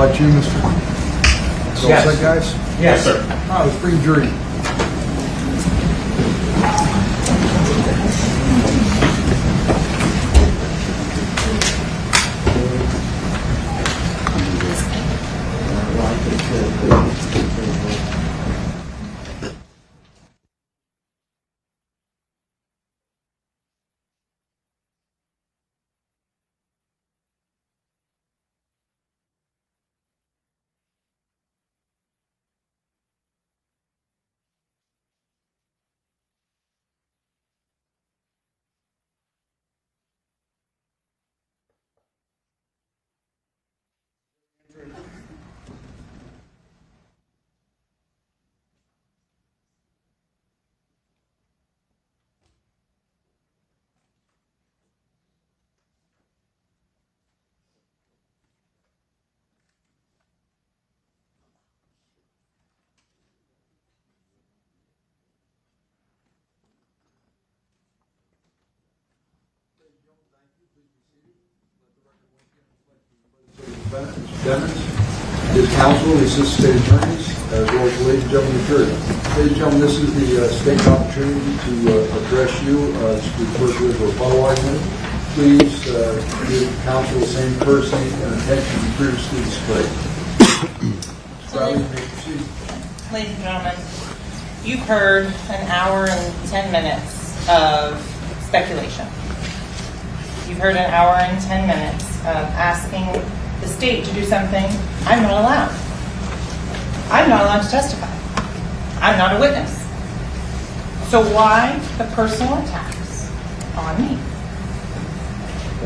about you, Mr. Yes. All set, guys? Yes, sir. All right, let's bring jury. Mr. Demons, his counsel, the assistant state attorneys, as well as ladies and gentlemen of the jury. Ladies and gentlemen, this is the state's opportunity to address you, to refer to as a rebuttal argument. Please give counsel the same courtesy and attention you previously displayed. Mr. Crowley, you may proceed. Ladies and gentlemen, you've heard an hour and 10 minutes of speculation. You've heard an hour and 10 minutes of asking the state to do something I'm not allowed. I'm not allowed to testify. I'm not a witness. So why the personal attacks on me?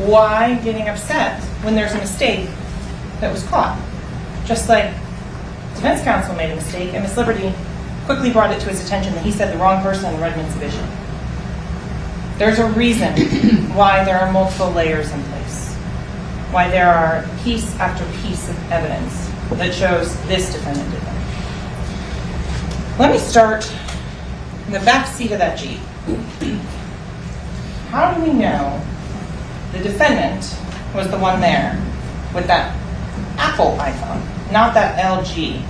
Why getting upset when there's a mistake that was caught? Just like defense counsel made a mistake and Ms. Liberty quickly brought it to his attention that he said the wrong person read an exhibition. There's a reason why there are multiple layers in place, why there are piece after piece of evidence that shows this defendant did that. Let me start in the back seat of that Jeep. How do we know the defendant was the one there with that Apple iPhone, not that LG?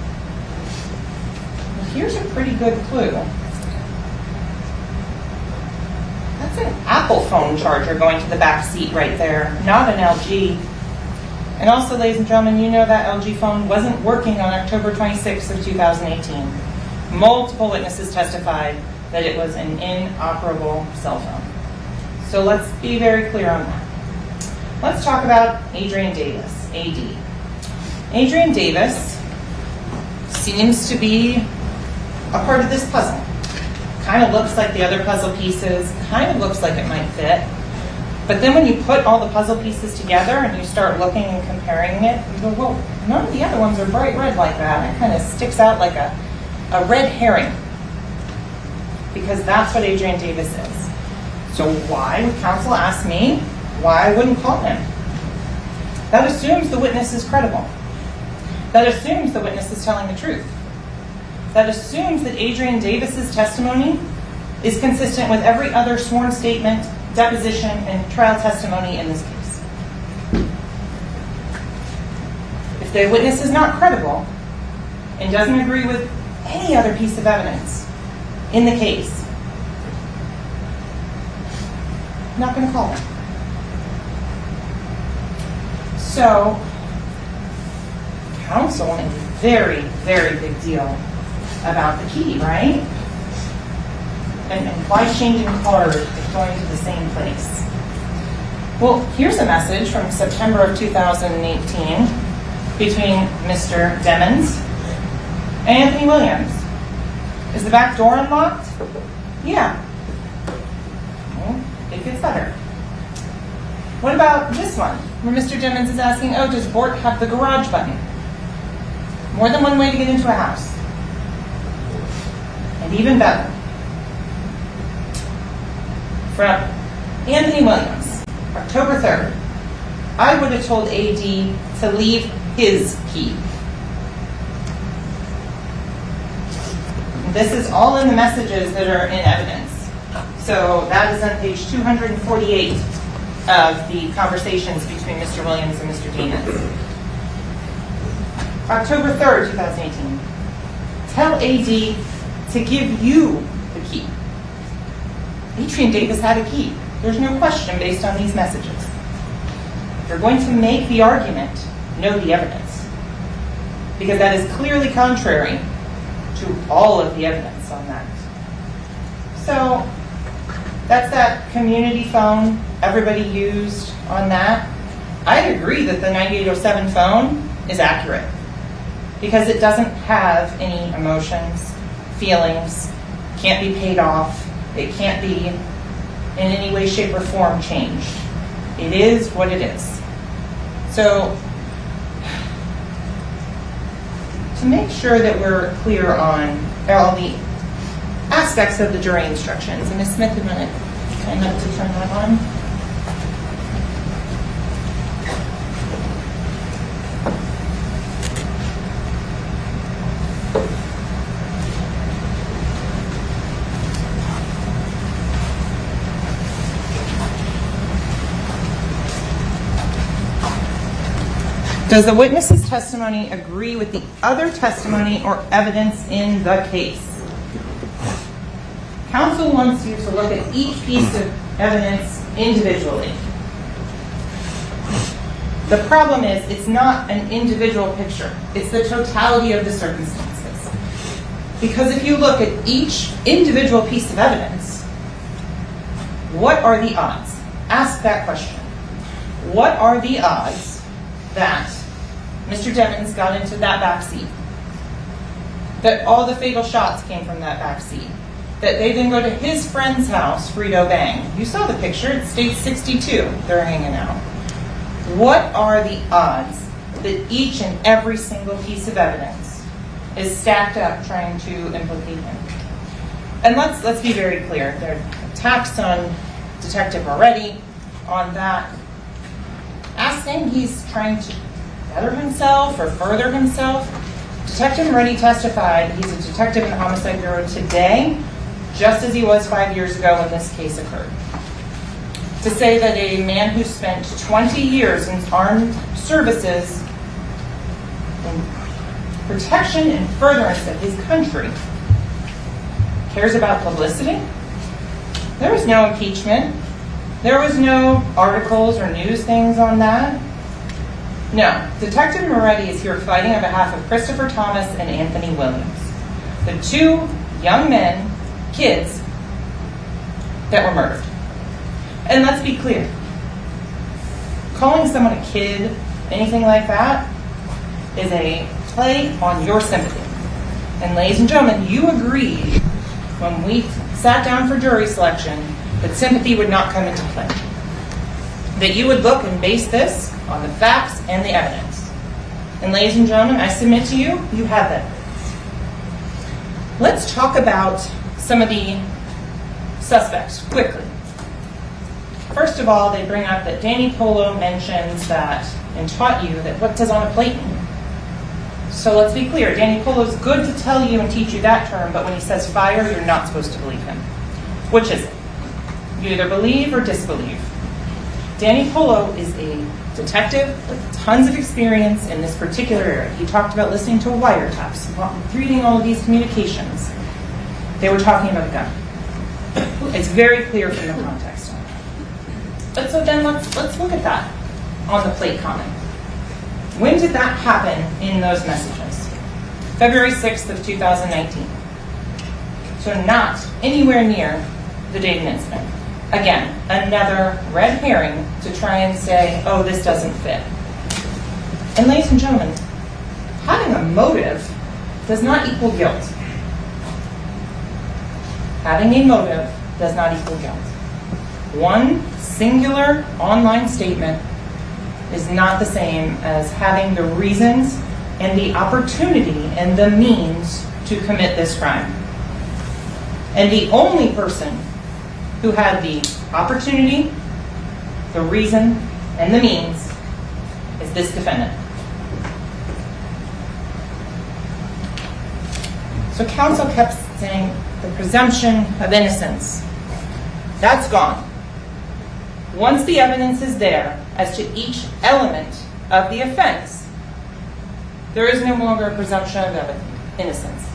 Well, here's a pretty good clue. That's an Apple phone charger going to the back seat right there, not an LG. And also, ladies and gentlemen, you know that LG phone wasn't working on October 26th of 2018. Multiple witnesses testified that it was an inoperable cell phone. So let's be very clear on that. Let's talk about Adrian Davis, AD. Adrian Davis seems to be a part of this puzzle. Kind of looks like the other puzzle pieces, kind of looks like it might fit. But then when you put all the puzzle pieces together and you start looking and comparing it, you go, well, none of the other ones are bright red like that. It kind of sticks out like a red herring. Because that's what Adrian Davis is. So why would counsel ask me why I wouldn't call him? That assumes the witness is credible. That assumes the witness is telling the truth. That assumes that Adrian Davis's testimony is consistent with every other sworn statement, deposition, and trial testimony in this case. If the witness is not credible and doesn't agree with any other piece of evidence in the case, I'm not going to call him. So, counsel made a very, very big deal about the key, right? And why changing card if going to the same place? Well, here's a message from September of 2018 between Mr. Demons and Anthony Williams. Is the back door unlocked? Yeah. Well, it gets better. What about this one, where Mr. Demons is asking, oh, does Bort have the garage button? More than one way to get into a house. And even better, from Anthony Williams, October 3rd, I would have told AD to leave his key. This is all in the messages that are in evidence. So that is on page 248 of the conversations between Mr. Williams and Mr. Demons. October 3rd, 2018. Tell AD to give you the key. Adrian Davis had a key. There's no question based on these messages. If you're going to make the argument, know the evidence. Because that is clearly contrary to all of the evidence on that. So, that's that community phone everybody used on that. I agree that the 9807 phone is accurate because it doesn't have any emotions, feelings, can't be paid off, it can't be in any way, shape, or form changed. It is what it is. So, to make sure that we're clear on all the aspects of the jury instructions, and Ms. Smith, I'm going to kind of to turn that on. Does the witness's testimony agree with the other testimony or evidence in the case? Counsel wants you to look at each piece of evidence individually. The problem is, it's not an individual picture. It's the totality of the circumstances. Because if you look at each individual piece of evidence, what are the odds? Ask that question. What are the odds that Mr. Demons got into that backseat? That all the fatal shots came from that backseat? That they then go to his friend's house, Frito Bang? You saw the picture. It states 62. They're hanging out. What are the odds that each and every single piece of evidence is stacked up trying to implicate him? And let's be very clear. There are attacks on Detective already on that. Asking he's trying to better himself or further himself. Detective Moretti testified he's a detective in the Homicide Bureau today, just as he was 5 years ago when this case occurred. To say that a man who spent 20 years in armed services in protection and furtherance of his country cares about publicity? There was no impeachment. There was no articles or news things on that. No, Detective Moretti is here fighting on behalf of Christopher Thomas and Anthony Williams, the two young men, kids, that were murdered. And let's be clear, calling someone a kid, anything like that, is a play on your sympathy. And ladies and gentlemen, you agreed when we sat down for jury selection that sympathy would not come into play. That you would look and base this on the facts and the evidence. And ladies and gentlemen, I submit to you, you have that. Let's talk about some of the suspects quickly. First of all, they bring up that Danny Polo mentions that and taught you that what does on a plate mean. So let's be clear, Danny Polo's good to tell you and teach you that term, but when he says fire, you're not supposed to believe him. Which is it? You either believe or disbelieve. Danny Polo is a detective with tons of experience in this particular area. He talked about listening to wiretaps, reading all of these communications. They were talking about a gun. It's very clear from the context. But so then let's look at that on the plate comment. When did that happen in those messages? February 6th of 2019. So not anywhere near the Dayton incident. Again, another red herring to try and say, oh, this doesn't fit. And ladies and gentlemen, having a motive does not equal guilt. Having a motive does not equal guilt. One singular online statement is not the same as having the reasons and the opportunity and the means to commit this crime. And the only person who had the opportunity, the reason, and the means is this defendant. So counsel kept saying the presumption of innocence. That's gone. Once the evidence is there as to each element of the offense, there is no longer a presumption of innocence.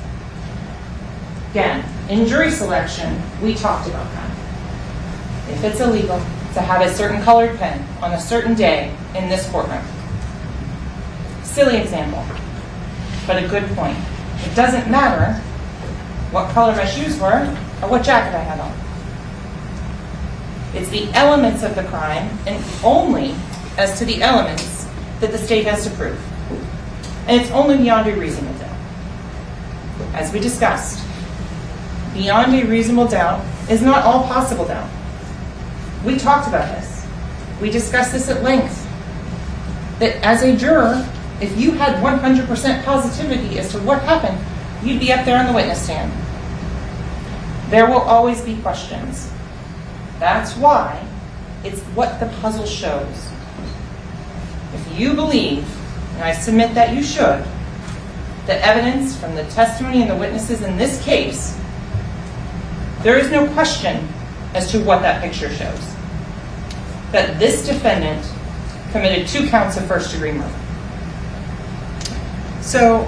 Again, in jury selection, we talked about that. If it's illegal to have a certain colored pen on a certain day in this courtroom. Silly example, but a good point. It doesn't matter what color my shoes were or what jacket I had on. It's the elements of the crime, and only as to the elements that the state has to prove. And it's only beyond a reasonable doubt. As we discussed, beyond a reasonable doubt is not all possible doubt. We talked about this. We discussed this at length. That as a juror, if you had 100% positivity as to what happened, you'd be up there on the witness stand. There will always be questions. That's why it's what the puzzle shows. If you believe, and I submit that you should, the evidence from the testimony and the witnesses in this case, there is no question as to what that picture shows. That this defendant committed 2 counts of first-degree murder. So,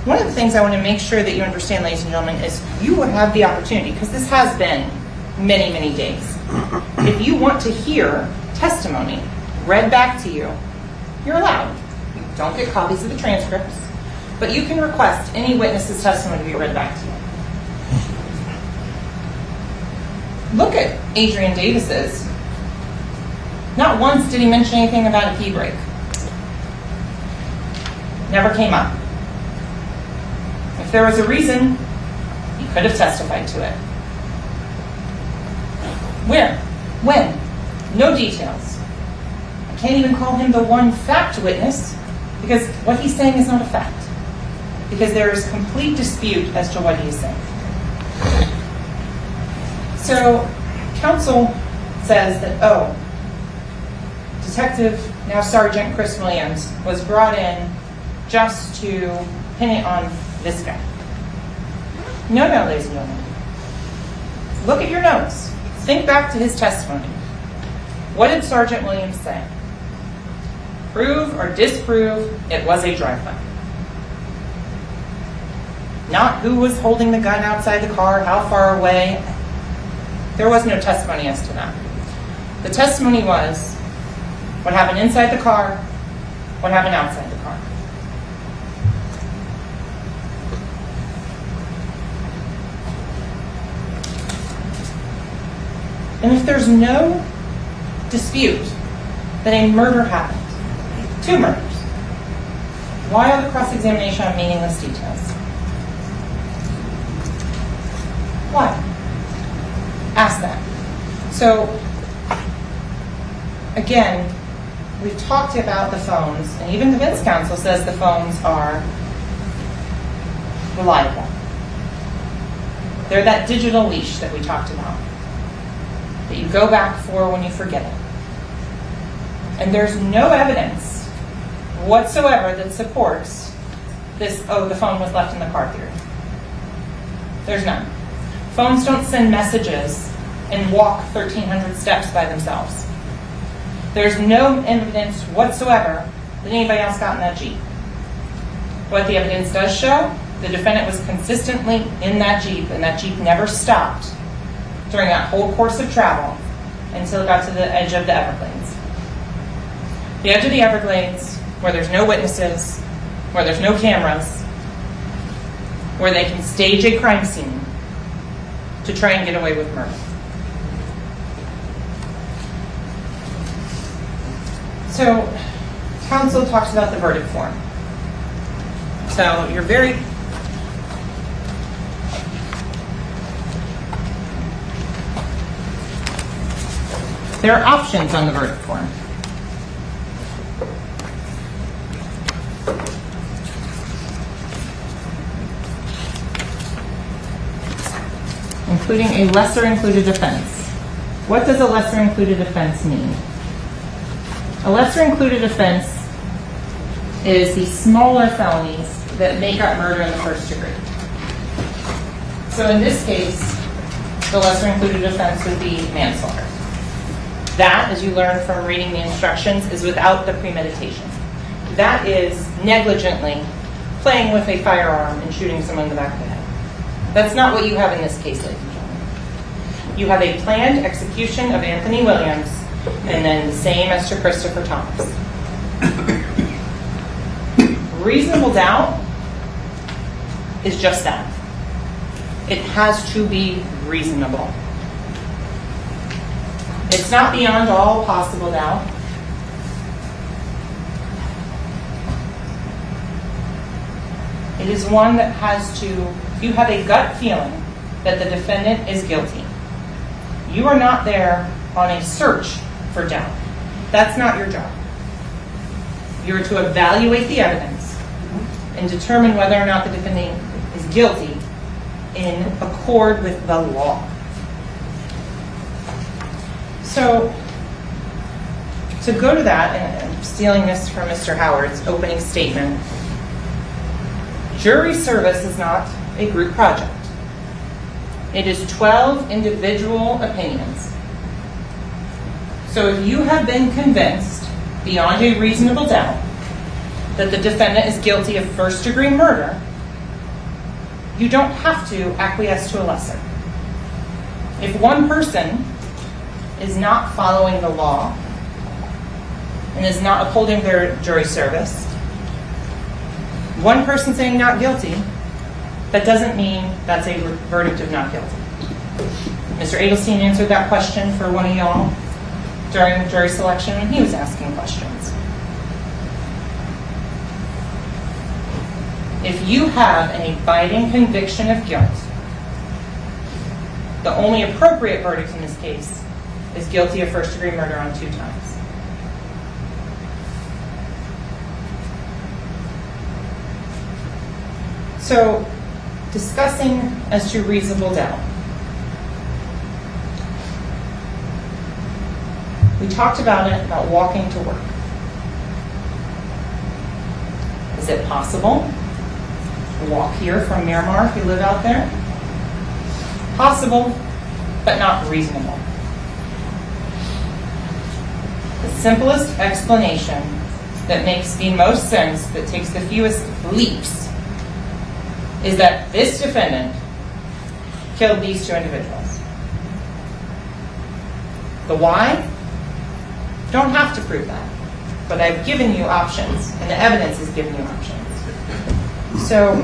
one of the things I want to make sure that you understand, ladies and gentlemen, is you will have the opportunity, because this has been many, many days. If you want to hear testimony read back to you, you're allowed. You don't get copies of the transcripts, but you can request any witness's testimony to be read back to you. Look at Adrian Davis's. Not once did he mention anything about a pee break. Never came up. If there was a reason, he could have testified to it. Where? When? No details. I can't even call him the one fact witness because what he's saying is not a fact. Because there is complete dispute as to what he's saying. So, counsel says that, Detective, now Sergeant Chris Williams, was brought in just to pin it on this guy. No, ladies and gentlemen. Look at your notes. Think back to his testimony. What did Sergeant Williams say? Prove or disprove it was a drive-by. Not who was holding the gun outside the car, how far away. There was no testimony as to that. The testimony was what happened inside the car, what happened outside the car. And if there's no dispute that a murder happened, 2 murders, why all the cross-examination on meaningless details? Why? Ask that. So, again, we've talked about the phones, and even defense counsel says the phones are reliable. They're that digital leash that we talked about, that you go back for when you forget it. And there's no evidence whatsoever that supports this, the phone was left in the car theory. There's none. Phones don't send messages and walk 1,300 steps by themselves. There's no evidence whatsoever that anybody else got in that Jeep. What the evidence does show, the defendant was consistently in that Jeep, and that Jeep never stopped during that whole course of travel until it got to the edge of the Everglades. The edge of the Everglades, where there's no witnesses, where there's no cameras, where they can stage a crime scene to try and get away with murder. So, counsel talks about the verdict form. So, you're very... There are options on the verdict form. Including a lesser included offense. What does a lesser included offense mean? A lesser included offense is the smaller felonies that make up murder in the first degree. So in this case, the lesser included offense would be manslaughter. That, as you learn from reading the instructions, is without the premeditation. That is negligently playing with a firearm and shooting someone in the back of the head. That's not what you have in this case, ladies and gentlemen. You have a planned execution of Anthony Williams, and then the same as to Christopher Thomas. Reasonable doubt is just that. It has to be reasonable. It's not beyond all possible doubt. It is one that has to, you have a gut feeling that the defendant is guilty. You are not there on a search for doubt. That's not your job. You're to evaluate the evidence and determine whether or not the defendant is guilty in accord with the law. So, to go to that, and I'm stealing this from Mr. Howard's opening statement, jury service is not a group project. It is 12 individual opinions. So if you have been convinced beyond a reasonable doubt that the defendant is guilty of first-degree murder, you don't have to acquiesce to a lesser. If one person is not following the law and is not upholding their jury service, one person saying not guilty, that doesn't mean that's a verdict of not guilty. Mr. Adelstein answered that question for one of y'all during jury selection when he was asking questions. If you have an abiding conviction of guilt, the only appropriate verdict in this case is guilty of first-degree murder on 2 times. So, discussing as to reasonable doubt. We talked about it, about walking to work. Is it possible to walk here from Miramar if you live out there? Possible, but not reasonable. The simplest explanation that makes the most sense, that takes the fewest leaps, is that this defendant killed these 2 individuals. The why? Don't have to prove that. But I've given you options, and the evidence has given you options. So,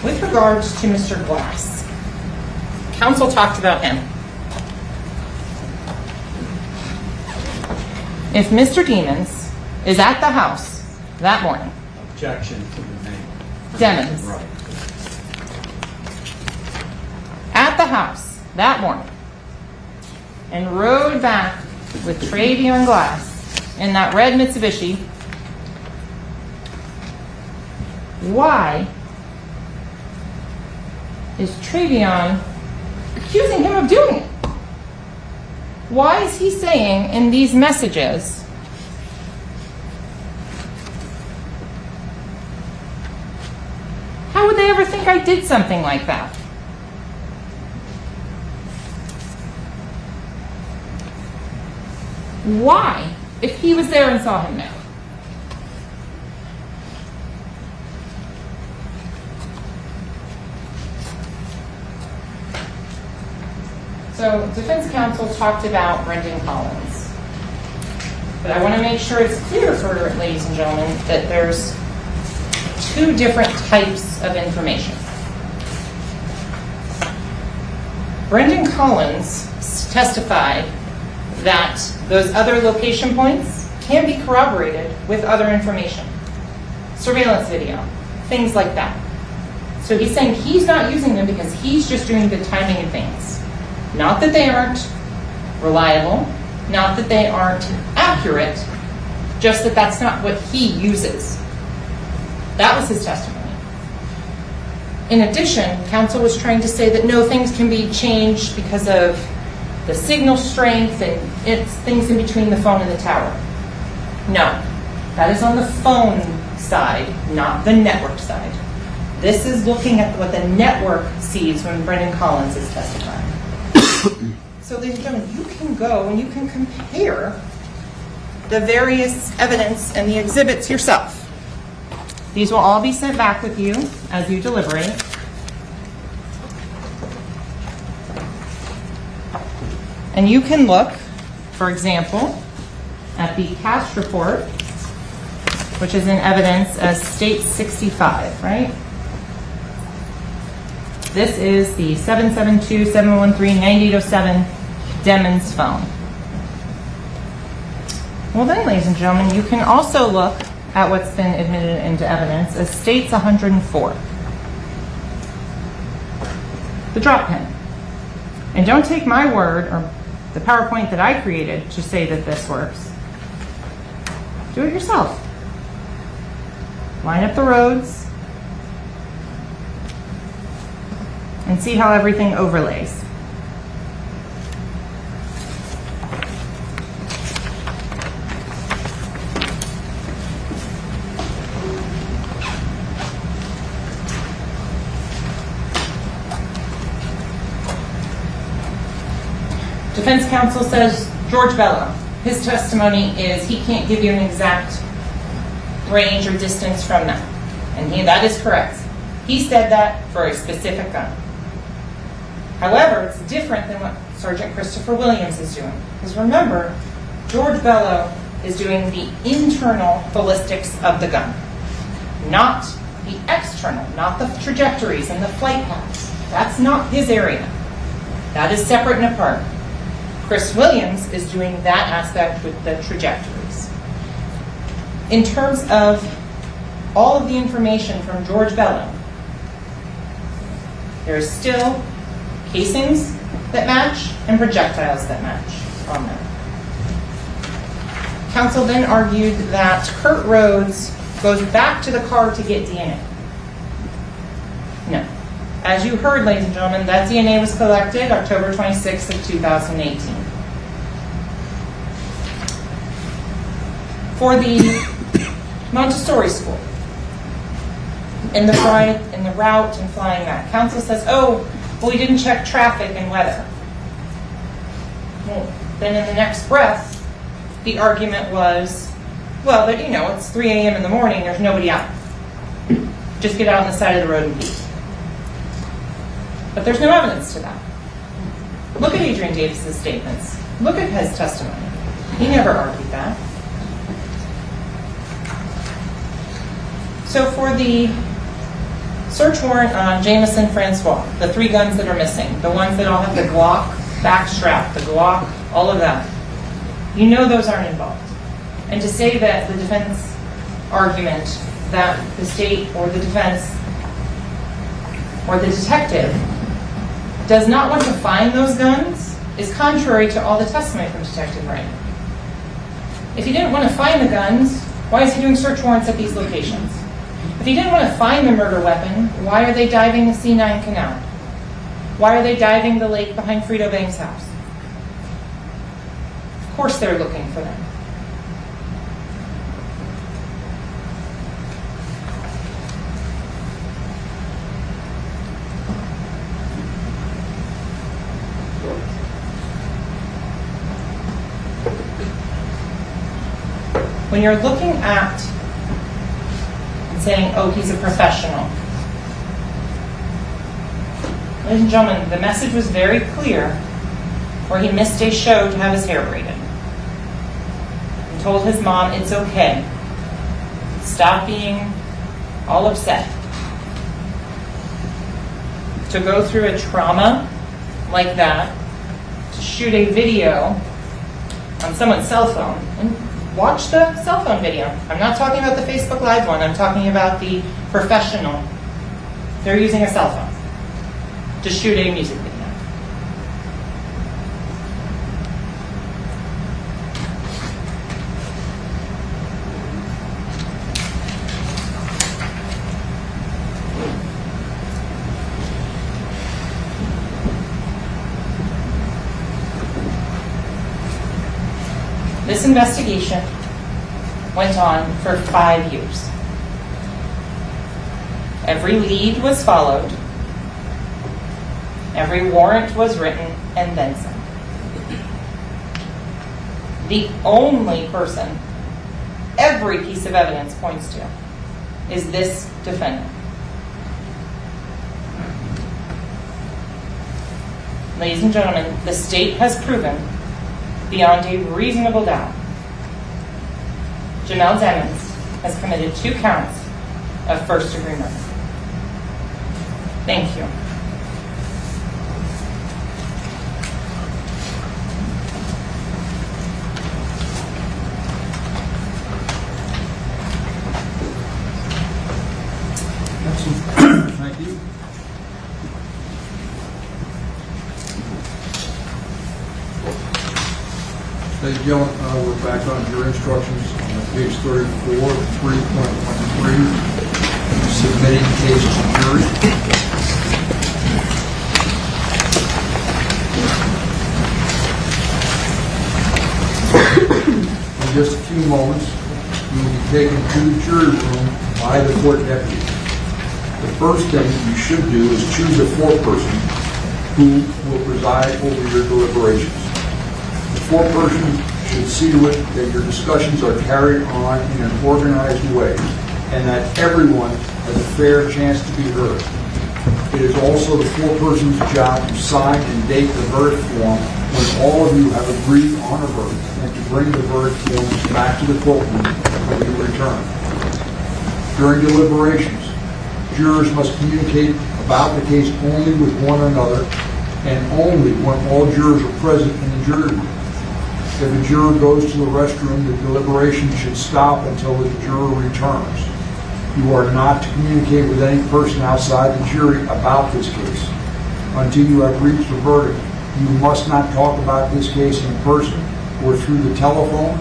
with regards to Mr. Glass, counsel talked about him. If Mr. Demons is at the house that morning, Objection to the name. Demons, Right. at the house that morning, and rode back with Travion Glass in that red Mitsubishi, why is Travion accusing him of doing it? Why is he saying in these messages, how would they ever think I did something like that? Why, if he was there and saw him now? So, defense counsel talked about Brendan Collins. But I want to make sure it's clear for ladies and gentlemen that there's 2 different types of information. Brendan Collins testified that those other location points can be corroborated with other information. Surveillance video, things like that. So he's saying he's not using them because he's just doing the timing and things. Not that they aren't reliable, not that they aren't accurate, just that that's not what he uses. That was his testimony. In addition, counsel was trying to say that no, things can be changed because of the signal strength and it's things in between the phone and the tower. No, that is on the phone side, not the network side. This is looking at what the network sees when Brendan Collins is testifying. So ladies and gentlemen, you can go and you can compare the various evidence and the exhibits yourself. These will all be sent back with you as you deliberate. And you can look, for example, at the cash report, which is in evidence as State 65, right? This is the 772-713-9807 Demons phone. Well then, ladies and gentlemen, you can also look at what's been admitted into evidence as States 104. The drop pen. And don't take my word or the PowerPoint that I created to say that this works. Do it yourself. Line up the roads and see how everything overlays. Defense counsel says George Bello, his testimony is he can't give you an exact range or distance from that. And that is correct. He said that for a specific gun. However, it's different than what Sergeant Christopher Williams is doing. Because remember, George Bello is doing the internal ballistics of the gun, not the external, not the trajectories and the flight paths. That's not his area. That is separate and apart. Chris Williams is doing that aspect with the trajectories. In terms of all of the information from George Bello, there is still casings that match and projectiles that match on them. Counsel then argued that Kurt Rhodes goes back to the car to get DNA. No. As you heard, ladies and gentlemen, that DNA was collected October 26th of 2018. For the Montessori school, in the route and flying back, counsel says, oh, well, we didn't check traffic and weather. Well, then in the next breath, the argument was, well, that, it's 3 a.m. in the morning, there's nobody out. Just get out on the side of the road and pee. But there's no evidence to that. Look at Adrian Davis's statements. Look at his testimony. He never argued that. So for the search warrant on Jamison Francois, the 3 guns that are missing, the ones that all have the Glock back strap, the Glock, all of that, those aren't involved. And to say that the defense argument that the state or the defense or the detective does not want to find those guns is contrary to all the testimony from Detective Wright. If he didn't want to find the guns, why is he doing search warrants at these locations? If he didn't want to find the murder weapon, why are they diving the C9 canal? Why are they diving the lake behind Frito Bang's house? Of course they're looking for them. When you're looking at and saying, oh, he's a professional. Ladies and gentlemen, the message was very clear where he missed a show to have his hair braided. He told his mom, it's okay. Stop being all upset. To go through a trauma like that, to shoot a video on someone's cell phone, and watch the cell phone video. I'm not talking about the Facebook Live one. I'm talking about the professional. They're using a cell phone to shoot a music video. This investigation went on for 5 years. Every lead was followed. Every warrant was written and then some. The only person every piece of evidence points to is this defendant. Ladies and gentlemen, the state has proven beyond a reasonable doubt Jamell Demons has committed 2 counts of first-degree murder. Thank you. Thank you. Ladies and gentlemen, we're back on your instructions on page 34, 3.13, submitting case to jury. In just a few moments, you will be taken to the jury room by the court deputy. The first thing you should do is choose a foreperson who will preside over your deliberations. The foreperson should see to it that your discussions are carried on in an organized way and that everyone has a fair chance to be heard. It is also the foreperson's job to sign and date the verdict form when all of you have agreed on a verdict and to bring the verdict forms back to the courtroom when you return. During deliberations, jurors must communicate about the case only with one another and only when all jurors are present in the jury room. If a juror goes to the restroom, the deliberation should stop until the juror returns. You are not to communicate with any person outside the jury about this case. Until you have reached a verdict, you must not talk about this case in person or through the telephone,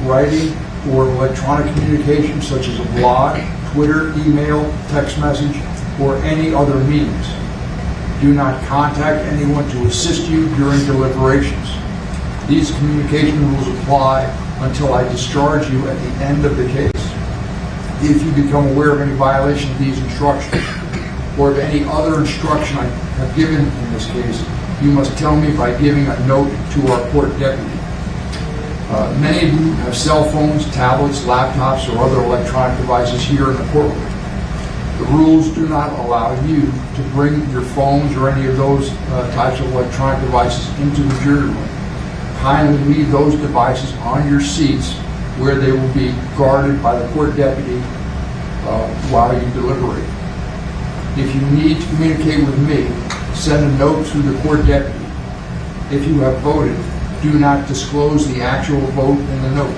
writing, or electronic communication such as a blog, Twitter, email, text message, or any other means. Do not contact anyone to assist you during deliberations. These communication rules apply until I discharge you at the end of the case. If you become aware of any violation of these instructions or of any other instruction I have given in this case, you must tell me by giving a note to our court deputy. Many of you have cell phones, tablets, laptops, or other electronic devices here in the courtroom. The rules do not allow you to bring your phones or any of those types of electronic devices into the jury room. Kindly leave those devices on your seats where they will be guarded by the court deputy while you deliberate. If you need to communicate with me, send a note to the court deputy. If you have voted, do not disclose the actual vote in the note.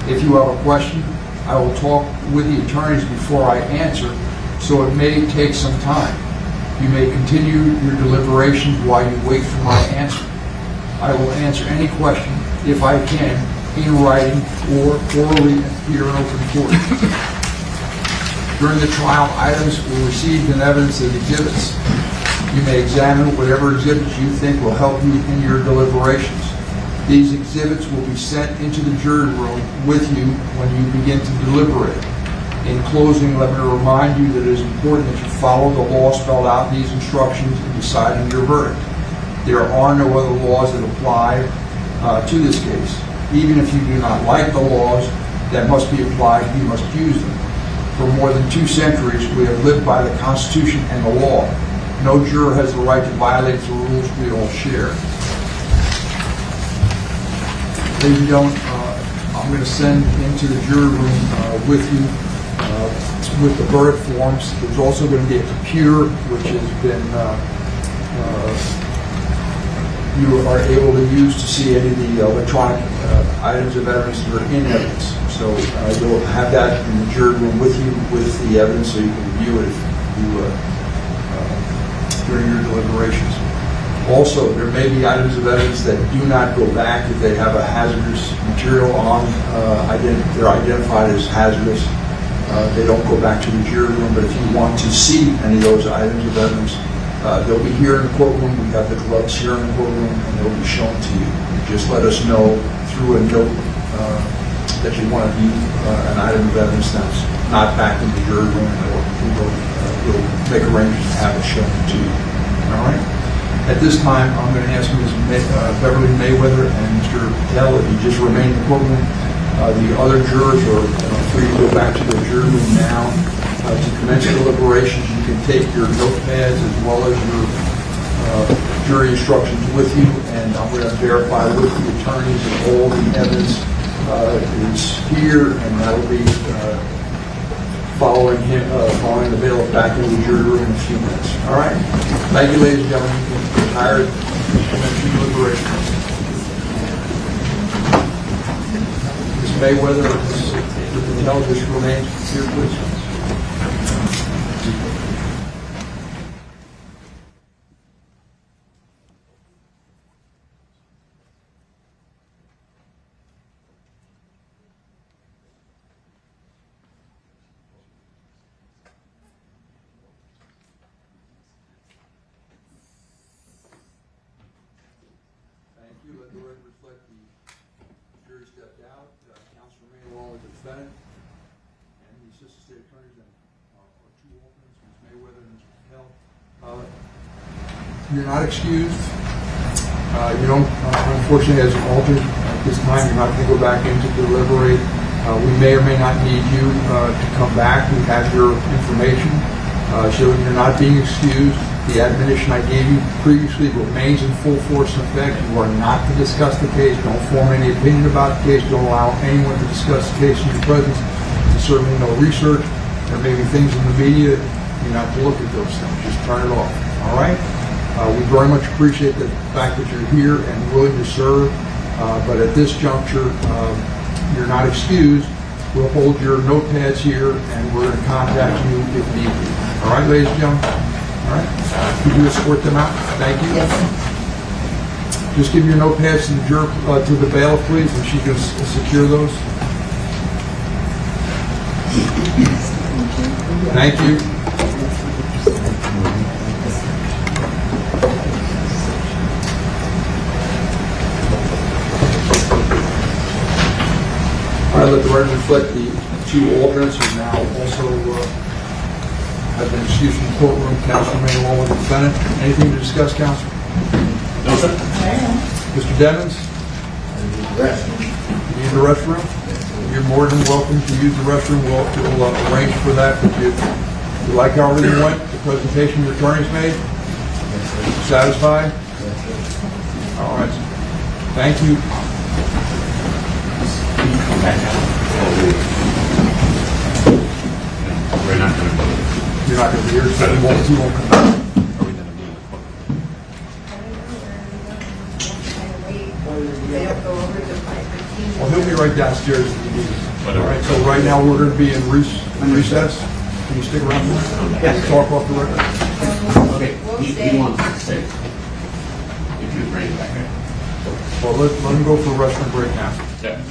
If you have a question, I will talk with the attorneys before I answer, so it may take some time. You may continue your deliberations while you wait for my answer. I will answer any question, if I can, in writing or orally here in open court. During the trial, items were received in evidence as exhibits. You may examine whatever exhibits you think will help you in your deliberations. These exhibits will be sent into the jury room with you when you begin to deliberate. In closing, let me remind you that it is important that you follow the law spelled out in these instructions in deciding your verdict. There are no other laws that apply to this case. Even if you do not like the laws that must be applied, you must use them. For more than 2 centuries, we have lived by the Constitution and the law. No juror has the right to violate the rules we all share. Ladies and gentlemen, I'm going to send into the jury room with you with the verdict forms. There's also going to be a computer which has been you are able to use to see any of the electronic items of evidence that are in evidence. So you'll have that in the jury room with you with the evidence, so you can review it during your deliberations. Also, there may be items of evidence that do not go back if they have a hazardous material on. They're identified as hazardous. They don't go back to the jury room. But if you want to see any of those items of evidence, they'll be here in the courtroom. We have the gloves here in the courtroom, and they'll be shown to you. Just let us know through a note that you want to view an item of evidence that's not back in the jury room, and we'll make arrangements to have it shown to you. All right? At this time, I'm going to ask Ms. Beverly Mayweather and Mr. Mr. Patel, if you just remain in the courtroom. The other jurors are free to go back to their jury room now. To commence deliberations, you can take your notepads as well as your jury instructions with you, and I'm going to verify with the attorneys that all the evidence is here, and that'll be following the bailiff back into the jury room in a few minutes. All right? Thank you, ladies and gentlemen. You can retire and commence your deliberations. Ms. Mayweather, Mr. Patel, just remains here, please. Thank you. Let the record reflect the jury stepped out. Counsel remain along with the defendant and the assistant state attorneys and our two alternates, Ms. Mayweather and Mr. Patel. You're not excused. You don't, unfortunately, as an alternate at this time, you're not going to go back in to deliberate. We may or may not need you to come back. We have your information. So you're not being excused. The admonition I gave you previously remains in full force and effect. You are not to discuss the case. Don't form any opinion about the case. Don't allow anyone to discuss the case in your presence. There's certainly no research. There may be things in the media. You're not to look at those things. Just turn it off. All right? We very much appreciate the fact that you're here and willing to serve. But at this juncture, you're not excused. We'll hold your notepads here, and we're going to contact you if need be. All right, ladies and gentlemen? All right. Could you escort them out? Thank you. Yes. Just give your notepads to the bailiff, please, and she can secure those. Thank you. All right. Let the record reflect the two alternates who now also have been excused from the courtroom. Counsel remain along with the defendant. Anything to discuss, counsel? No, sir. Mr. Demons? You need the restroom? You're more than welcome to use the restroom. We'll arrange for that. But you like how everything went? The presentation your attorneys made? Satisfied? All right. Thank you. We're not going to. You're not going to be here, so you won't come back. Well, he'll be right downstairs if you need him. All right, so right now we're going to be in recess. Can you stick around? Yes. Talk off the record. Okay, he wants to stay. If you bring it back there. Well, let him go for a restroom break now. Yeah.